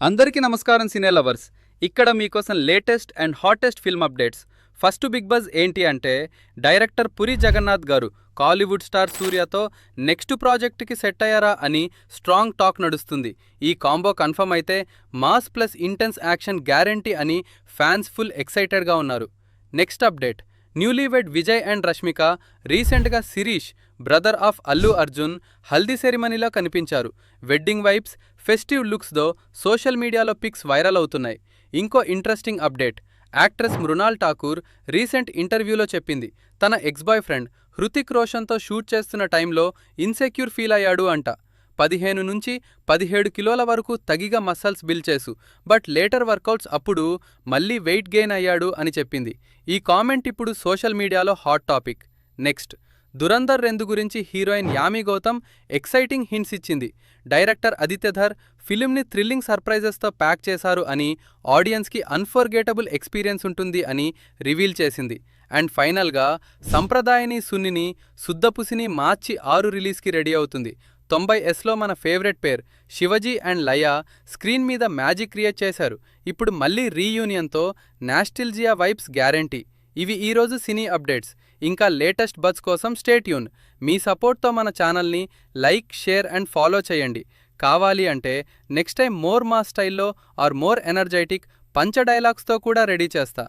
అందరికీ నమస్కారం సినీ లవర్స్. ఇక్కడ మీకోసం latest and hottest film updates. First big buzz ఏంటి అంటే, director Puri Jagannadh garu Kollywood star సూర్యతో నెక్స్ట్ ప్రాజెక్ట్కి సెట్ అయ్యారా అని స్ట్రాంగ్ టాక్ నడుస్తుంది. ఈ కాంబో కన్ఫర్మ్ అయితే mass plus intense action guarantee అని ఫ్యాన్స్ ఫుల్ ఎక్సైటెడ్గా ఉన్నారు. Next update, newlywed Vijay and Rashmika రీసెంట్గా శిరీష్ బ్రదర్ ఆఫ్ అల్లు అర్జున్ హల్దీ సెరిమనీలో కనిపించారు. వెడ్డింగ్ వైబ్స్, ఫెస్టివ్ లుక్స్తో సోషల్ మీడియాలో పిక్స్ వైరల్ అవుతున్నాయి. ఇంకో interesting update, actress Mrunal Thakur recent ఇంటర్వ్యూలో చెప్పింది తన ఎక్స్ బాయ్ ఫ్రెండ్ హృతిక్ రోషన్తో షూట్ చేస్తున్న టైంలో ఇన్సెక్యూర్ ఫీల్ అయ్యాడు అంట. 15 నుంచి 17 కిలోల వరకు తగిగా మసల్స్ బిల్డ్ చేసు, బట్ లేటర్ వర్కౌట్స్ అప్పుడు మళ్ళీ వెయిట్ గెయిన్ అయ్యాడు అని చెప్పింది. ఈ కామెంట్ ఇప్పుడు సోషల్ మీడియాలో హాట్ టాపిక్. నెక్స్ట్, దురంధర్ 2 గురించి heroine Yami Gautam exciting hints ఇచ్చింది. డైరెక్టర్ ఆదిత్యధర్ ఫిలింని థ్రిల్లింగ్ సర్ప్రైజెస్తో ప్యాక్ చేశారు అని, ఆడియన్స్కి అన్ఫర్గెటబుల్ ఎక్స్పీరియన్స్ ఉంటుంది అని రివీల్ చేసింది. అండ్ ఫైనల్గా, సంప్రదాయని సున్నిని శుద్ధపుసిని మార్చి 6 రిలీజ్కి రెడీ అవుతుంది. 90Sలో మన favourite pair Shivaji and Laya screen మీద మ్యాజిక్ క్రియేట్ చేశారు. ఇప్పుడు మళ్ళీ రీయూనియన్తో నాస్టిల్జియా వైబ్స్ గ్యారంటీ. ఇవి ఈరోజు సినీ అప్డేట్స్. ఇంకా లేటెస్ట్ బజ్ కోసం స్టే ట్యూన్. మీ సపోర్ట్తో మన ఛానల్ని లైక్, షేర్ అండ్ ఫాలో చేయండి. కావాలి అంటే నెక్స్ట్ టైం మోర్ మాస్ స్టైల్లో ఆర్ మోర్ ఎనర్జెటిక్ పంచ డైలాగ్స్తో కూడా రెడీ చేస్తా.